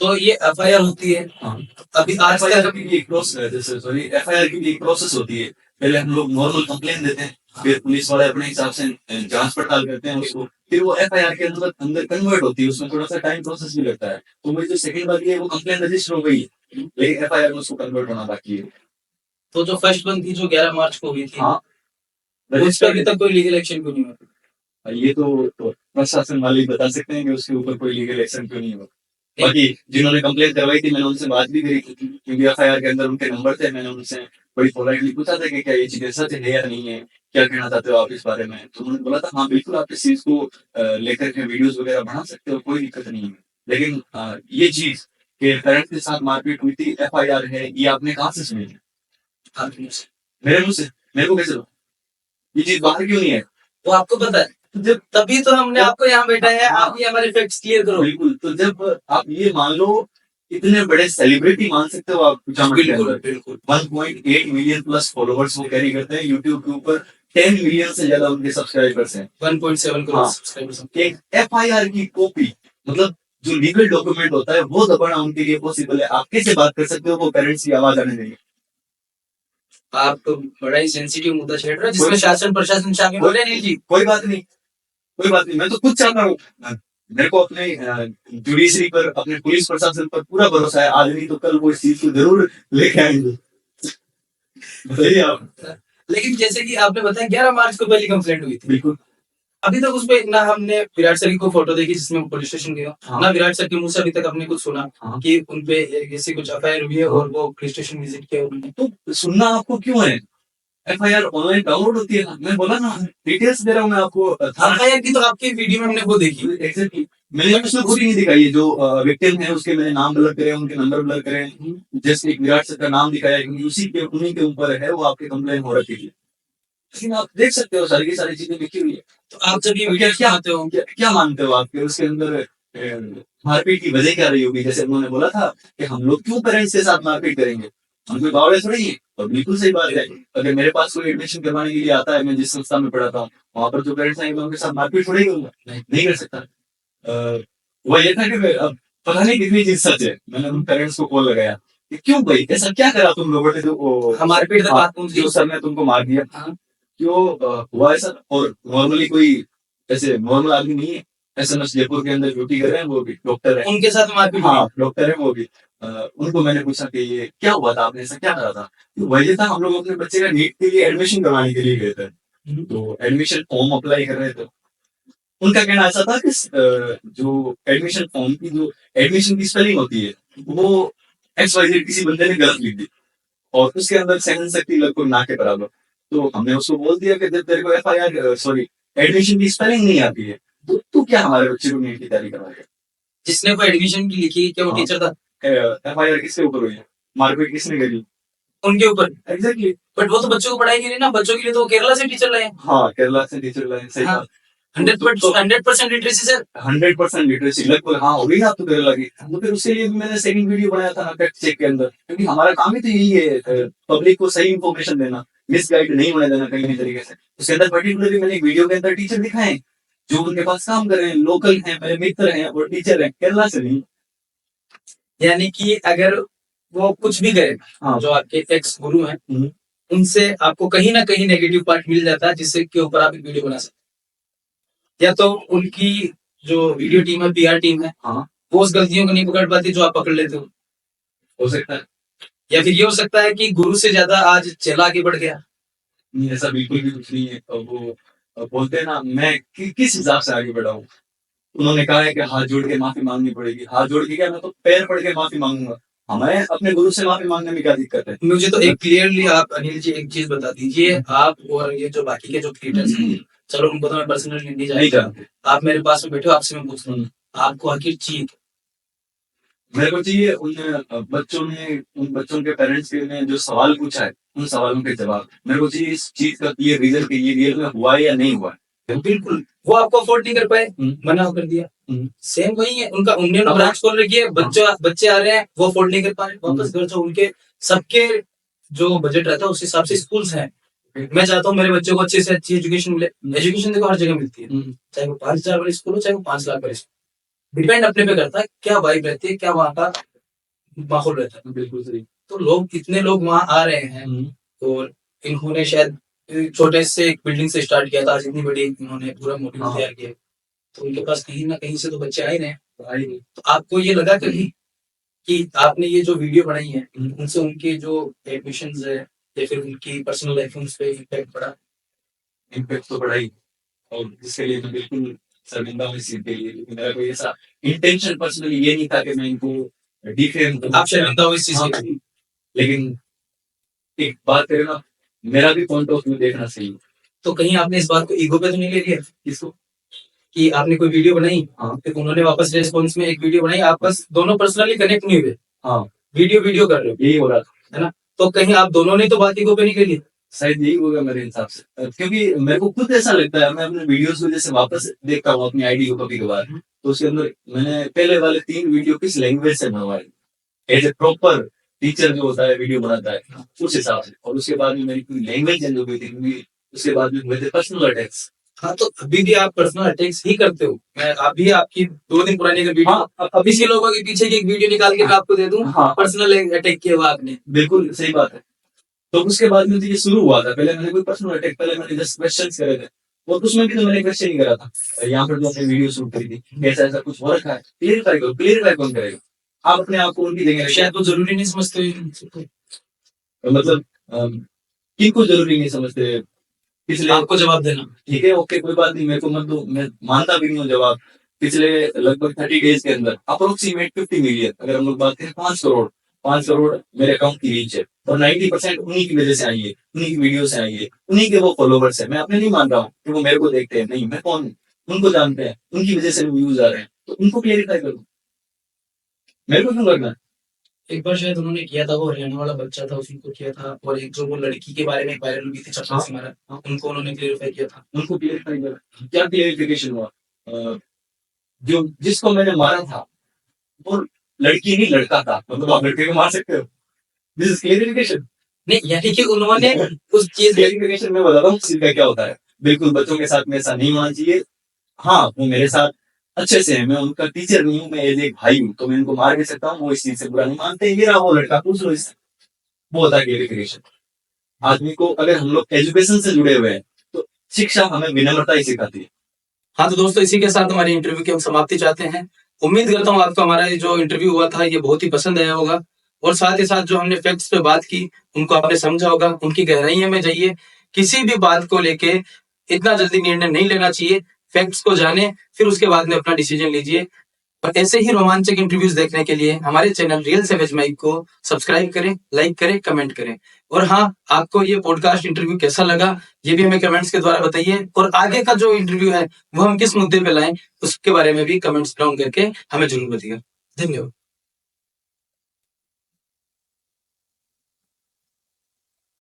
तो ये एफआईआर होती है हाँ, अभी आज एफआईआर तक? की भी एक प्रोसेस, सॉरी एफआईआर की भी एक प्रोसेस होती है। पहले हम लोग नॉर्मल कंप्लेन देते हैं, फिर पुलिस वाले अपने हिसाब से जांच पड़ताल करते हैं उसको, फिर वो एफआईआर के अंदर अंदर कन्वर्ट होती है, उसमें थोड़ा सा टाइम प्रोसेस भी लगता है। तो मेरी जो सेकंड बात है वो कंप्लेन रजिस्टर हो गई है, लेकिन एफआईआर में उसको कन्वर्ट होना बाकी है। तो जो फर्स्ट वन थी जो 11 मार्च को हुई थी, हाँ, उस पर रजिस्टर अभी तक कोई लीगल एक्शन क्यों नहीं हुआ? ये तो प्रशासन वाले ही बता सकते हैं कि उसके ऊपर कोई लीगल एक्शन क्यों नहीं हुआ। बाकी जिन्होंने कंप्लेन करवाई थी मैंने उनसे बात भी करी थी, क्योंकि एफआईआर के अंदर उनके नंबर थे। मैंने उनसे बड़ी पोलाइटली पूछा था कि क्या ये चीजें सच है या नहीं है, क्या कहना चाहते हो आप इस बारे में। तो उन्होंने बोला था हाँ बिल्कुल आप इस चीज को लेकर के वीडियोस वगैरह बना सकते हो, कोई दिक्कत नहीं है। लेकिन ये चीज के पेरेंट्स के साथ मारपीट हुई थी, एफआईआर है, ये आपने कहाँ से सुनी? आपके मुंह से? मेरे मुंह से? मेरे को कैसे? ये चीज बाहर क्यों नहीं है? वो आपको पता है, जब तभी तो हमने आपको यहाँ बैठा है। आप ये हमारे फैक्ट्स क्लियर करो। बिल्कुल, तो जब आप ये मान लो इतने बड़े सेलिब्रिटी मान सकते हो आप कुचामन के अंदर, बिल्कुल 1.8 मिलियन प्लस फॉलोवर्स वो कैरी करते हैं यूट्यूब के ऊपर, 10 मिलियन से ज्यादा उनके सब्सक्राइबर्स हैं, 1.7 करोड़ हाँ। सब्सक्राइबर्स। एक एफआईआर की कॉपी, मतलब जो लीगल डॉक्यूमेंट होता है वो दबाना उनके लिए पॉसिबल है। आप कैसे बात कर सकते हो वो पेरेंट्स की आवाज आने देंगे? आप तो बड़ा ही सेंसिटिव मुद्दा छेड़ रहे हो जिसमें शासन प्रशासन शामिल हो रहे हैं। जी कोई बात नहीं, कोई बात नहीं, मैं तो खुद चाहता हूँ, मेरे को अपने जुडिशरी पर, अपने पुलिस प्रशासन पर पूरा भरोसा है, आज नहीं तो कल वो इस चीज को जरूर लेके आएंगे। बताइए आप। लेकिन जैसे कि आपने बताया 11 मार्च को पहली कंप्लेंट हुई थी, बिल्कुल अभी तक उस पे ना हमने विराट सर की कोई फोटो देखी जिसमें वो पुलिस स्टेशन गया, हाँ। ना विराट सर के मुंह से अभी तक हमने कुछ सुना हाँ। कि उनपे ऐसी कुछ एफआईआर हुई है हाँ। और वो पुलिस स्टेशन विजिट किया उन्होंने। तो सुनना आपको क्यों है? एफआईआर ऑनलाइन डाउनलोड होती है ना, मैं बोला ना, डिटेल्स दे रहा हूँ मैं आपको। थाना एफआईआर की तो आपकी वीडियो में हमने वो देखी। एग्जैक्टली, मैंने उसमें पूरी नहीं दिखाई है। जो विक्टिम है उसके मैंने नाम ब्लर करे, उनके नंबर ब्लर करे, जस्ट एक विराट सर का नाम दिखाया क्योंकि उसी के उन्हीं के ऊपर है वो आपकी कंप्लेन हो रखी थी। लेकिन आप देख सकते हो सारी की सारी चीजें लिखी हुई है। तो आप जब ये क्या वीडियो क्या बनाते हो, क्या मानते हो आप कि उसके अंदर मारपीट की वजह क्या रही होगी? जैसे उन्होंने बोला था कि हम लोग क्यों पेरेंट्स के साथ मारपीट करेंगे, हम कोई बावड़े थोड़ी है। और बिल्कुल सही बात है, अगर मेरे पास कोई एडमिशन करवाने के लिए आता है, मैं जिस संस्था में पढ़ाता हूँ वहां पर जो पेरेंट्स आएंगे मैं उनके साथ मारपीट थोड़ी करूंगा, नहीं कर सकता। वो ये था कि अब पता नहीं कितनी चीज सच है। मैंने उन पेरेंट्स को कॉल लगाया कि क्यों भाई ऐसा क्या करा तुम लोगों ने जो हमारे पेट तक बात पहुंच जो गई। सर ने तुमको मार दिया, हाँ। क्यों हुआ ऐसा? और नॉर्मली कोई ऐसे नॉर्मल आदमी नहीं है, एसएमएस जयपुर के अंदर ड्यूटी कर रहे हैं, वो भी डॉक्टर है, उनके साथ मारपीट हुई। हाँ डॉक्टर है वो भी। उनको मैंने पूछा कि ये क्या हुआ था, आपने ऐसा क्या करा था? तो वही था, हम लोग अपने बच्चे का नीट के लिए एडमिशन करवाने के लिए गए थे, तो एडमिशन फॉर्म अप्लाई कर रहे थे। उनका कहना ऐसा था कि जो एडमिशन फॉर्म की जो एडमिशन की स्पेलिंग होती है वो एक्स वाई जेड किसी बंदे ने गलत लिख दी और उसके अंदर सेकंड शक्ति लगभग ना के बराबर। तो हमने उसको बोल दिया कि जब तेरे को एफआईआर सॉरी एडमिशन की स्पेलिंग नहीं आती है तो तू क्या हमारे बच्चे को नीट की तैयारी करवाएगा? जिसने वो एडमिशन की लिखी क्या वो हाँ। टीचर था? एफआईआर किसके ऊपर हुई है? मारपीट किसने करी? उनके ऊपर। एग्जैक्टली। बट वो तो बच्चों को पढ़ाई नहीं रही ना, बच्चों के लिए तो वो केरला से टीचर लाए हैं। हाँ केरला से टीचर लाइन, सही हाँ। बात। 100% लिटरेसी सर। 100% लिटरेसी लगभग, हाँ हो गई ना, तो केरला की। तो फिर उसके लिए भी मैंने सेकंड वीडियो बनाया था ना फैक्ट चेक के अंदर, क्योंकि हमारा काम ही तो यही है पब्लिक को सही इन्फॉर्मेशन देना, मिसगाइड नहीं होने देना कहीं भी तरीके से। उसके अंदर पर्टिकुलरली मैंने एक वीडियो के अंदर टीचर दिखाए जो उनके पास काम कर रहे हैं, लोकल हैं, मेरे मित्र हैं और टीचर हैं, केरला से नहीं। यानी कि अगर वो कुछ भी करे, हाँ। जो आपके एक्स गुरु हैं, उनसे आपको कहीं ना कहीं नेगेटिव पार्ट मिल जाता है जिससे के ऊपर आप एक वीडियो बना सकते हैं। या तो उनकी जो वीडियो टीम है, पीआर टीम है, हाँ वो उस गलतियों को नहीं पकड़ पाती जो आप पकड़ लेते हो सकता है। या फिर ये हो सकता है कि गुरु से ज्यादा आज चेला आगे बढ़ गया। नहीं ऐसा बिल्कुल भी कुछ नहीं है। वो बोलते हैं ना, मैं किस हिसाब से आगे बढ़ा हूँ। उन्होंने कहा है कि हाथ जोड़ के माफी मांगनी पड़ेगी। हाथ जोड़ के क्या, मैं तो पैर पड़ के माफी मांगूंगा। हमें अपने गुरु से माफी मांगने में क्या दिक्कत है? मुझे तो एक क्लियरली आप अनिल जी एक चीज बता दीजिए, आप और ये जो बाकी के जो क्रिएटर्स हैं, चलो उनको तो मैं पर्सनली नहीं नहीं जानता, जानते। आप मेरे पास में बैठे हो, आपसे मैं पूछ रहा हूँ, आपको आखिर चाहिए क्या? मेरे को चाहिए उन बच्चों के पेरेंट्स के ने जो सवाल पूछा है उन सवालों के जवाब। मेरे को चाहिए इस चीज का क्लियर रीजन कि ये रियल में हुआ है या नहीं हुआ है। बिल्कुल, वो आपको अफोर्ड नहीं कर पाए, मना कर दिया। सेम वही है उनका, उन्होंने ब्रांच खोल रखी है, बच्चे आ रहे हैं, वो अफोर्ड नहीं कर पा रहे, वापस घर जो उनके सबके जो बजट रहता है उस हिसाब से स्कूल्स हैं। मैं चाहता हूँ मेरे बच्चों को अच्छे से अच्छी एजुकेशन मिले। एजुकेशन देखो हर जगह मिलती है, चाहे वो 5,000 वाली स्कूल हो चाहे वो 5 लाख वाली स्कूल, डिपेंड अपने पे करता है क्या वाइब रहती है, क्या वहाँ का माहौल रहता है। बिल्कुल सही। तो लोग कितने लोग वहाँ आ रहे हैं और इन्होंने शायद छोटे से एक बिल्डिंग से स्टार्ट किया था, आज इतनी बड़ी इन्होंने पूरा मॉड्यूल तैयार किया, तो उनके पास कहीं ना कहीं से तो बच्चे आ ही रहे हैं। तो आपको ये लगा कभी कि आपने ये जो वीडियो बनाई है उनसे उनके जो एडमिशन है या फिर उनकी पर्सनल लाइफ उस पर इम्पैक्ट पड़ा? इम्पैक्ट तो पड़ा ही, और जिसके लिए मैं बिल्कुल शर्मिंदा हूँ इस चीज के लिए, क्योंकि मेरा कोई ऐसा इंटेंशन पर्सनली ये नहीं था कि मैं इनको डिफेम करूं। आप शर्मिंदा हो इस चीज हाँ, के लिए? लेकिन एक बात करें ना, मेरा भी पॉइंट ऑफ व्यू देखना चाहिए। तो कहीं आपने इस बात को ईगो पे तो नहीं ले लिया किसको? कि आपने कोई वीडियो बनाई, हाँ। फिर उन्होंने वापस रेस्पॉन्स में एक वीडियो बनाई, आप बस दोनों पर्सनली कनेक्ट नहीं हुए, हाँ वीडियो कर रहे हो, यही हो रहा था, है ना? तो कहीं आप दोनों ने तो बात ईगो पे नहीं कर ली? शायद यही होगा मेरे हिसाब से। क्योंकि मेरे को खुद ऐसा लगता है, मैं अपने वीडियोस को जैसे वापस देखता हूँ अपनी आईडी को कभी कभार, तो उसके अंदर मैंने पहले वाले 3 वीडियो किस लैंग्वेज से बनवाए एज ए प्रॉपर टीचर जो होता है वीडियो बनाता है उस हिसाब से, और उसके बाद में मेरी पूरी लैंग्वेज चेंज हो गई थी क्योंकि उसके बाद में हुए थे पर्सनल अटैक्स। हाँ, तो अभी भी आप पर्सनल अटैक्स ही करते हो। मैं अभी आपकी 2 दिन पुरानी अगर वीडियो, हाँ, अभी के लोगों के पीछे की एक वीडियो निकाल के मैं आपको दे दूं, हाँ पर्सनल अटैक किया हुआ आपने। बिल्कुल सही बात है। तो उसके बाद में तो ये शुरू हुआ था, पहले मैंने कोई पर्सनल अटैक, पहले मैंने जस्ट क्वेश्चन करे थे, और उसमें भी तो मैंने क्वेश्चन ही करा था। यहाँ पर जो आपने वीडियो शूट करी थी ऐसा ऐसा कुछ हो रखा है, क्लियरिफाई कौन करेगा? आप अपने आप को उनकी जगह शायद वो जरूरी नहीं समझते हो। मतलब किनको जरूरी नहीं समझते? पिछले आपको जवाब देना। ठीक है, ओके, कोई बात नहीं, मेरे को मत दो, मैं मानता भी नहीं हूँ जवाब। पिछले लगभग 30 डेज के अंदर अप्रोक्सीमेट 50 मिलियन, अगर हम लोग बात करें 5 करोड़, 5 करोड़ मेरे अकाउंट की रीच है, और 90% उन्हीं की वजह से आई है, उन्हीं की वीडियो से आई है, उन्हीं के वो फॉलोवर्स है। मैं अपने नहीं मान रहा हूँ कि वो मेरे को देखते हैं, नहीं, मैं कौन हूँ, उनको जानते हैं, उनकी वजह से व्यूज आ रहे हैं, तो उनको क्लियरिफाई करो, मेरे को क्यों करना है? एक बार शायद उन्होंने किया था, वो हरियाणा वाला बच्चा था, उसी को किया था, और एक जो वो लड़की के बारे में वायरल हुई थी, चप्पल से मारा, उनको उन्होंने क्लियरिफाई किया था। उनको क्लियरिफाई करो, क्या क्लियरिफिकेशन हुआ? जो जिसको मैंने मारा था वो लड़की नहीं लड़का था, मतलब आप लड़के को मार सकते हो? This is clarification. नहीं, यानी कि उन्होंने उस चीज क्लियरिफिकेशन में बताता हूँ चीज का क्या होता है। बिल्कुल बच्चों के साथ में ऐसा नहीं होना चाहिए। हाँ, वो मेरे साथ अच्छे से है, मैं उनका टीचर नहीं हूँ, मैं एज एक भाई हूँ, तो मैं इनको मार भी सकता हूँ, वो इस चीज से बुरा नहीं मानते। ये रहा वो लड़का, पूछ लो इससे, वो होता है क्लियरिफिकेशन। आदमी को अगर हम लोग एजुकेशन से जुड़े हुए हैं तो शिक्षा हमें विनम्रता ही सिखाती है। हाँ तो दोस्तों, इसी के साथ हमारे इंटरव्यू की हम समाप्ति चाहते हैं। उम्मीद करता हूँ आपको हमारा ये जो इंटरव्यू हुआ था ये बहुत ही पसंद आया होगा, और साथ ही साथ जो हमने फैक्ट्स पे बात की उनको आपने समझा होगा, उनकी गहराइयों में जाइए। किसी भी बात को लेके इतना जल्दी निर्णय नहीं लेना चाहिए, फैक्ट्स को जाने, फिर उसके बाद में अपना डिसीजन लीजिए। और ऐसे ही रोमांचक इंटरव्यूज देखने के लिए हमारे चैनल रियल सैवेज माइक को सब्सक्राइब करें, लाइक करें, कमेंट करें। और हाँ, आपको ये पॉडकास्ट इंटरव्यू कैसा लगा ये भी हमें कमेंट्स के द्वारा बताइए, और आगे का जो इंटरव्यू है वो हम किस मुद्दे पे लाएं उसके बारे में भी कमेंट्स डाउन करके हमें जरूर बताइएगा। धन्यवाद।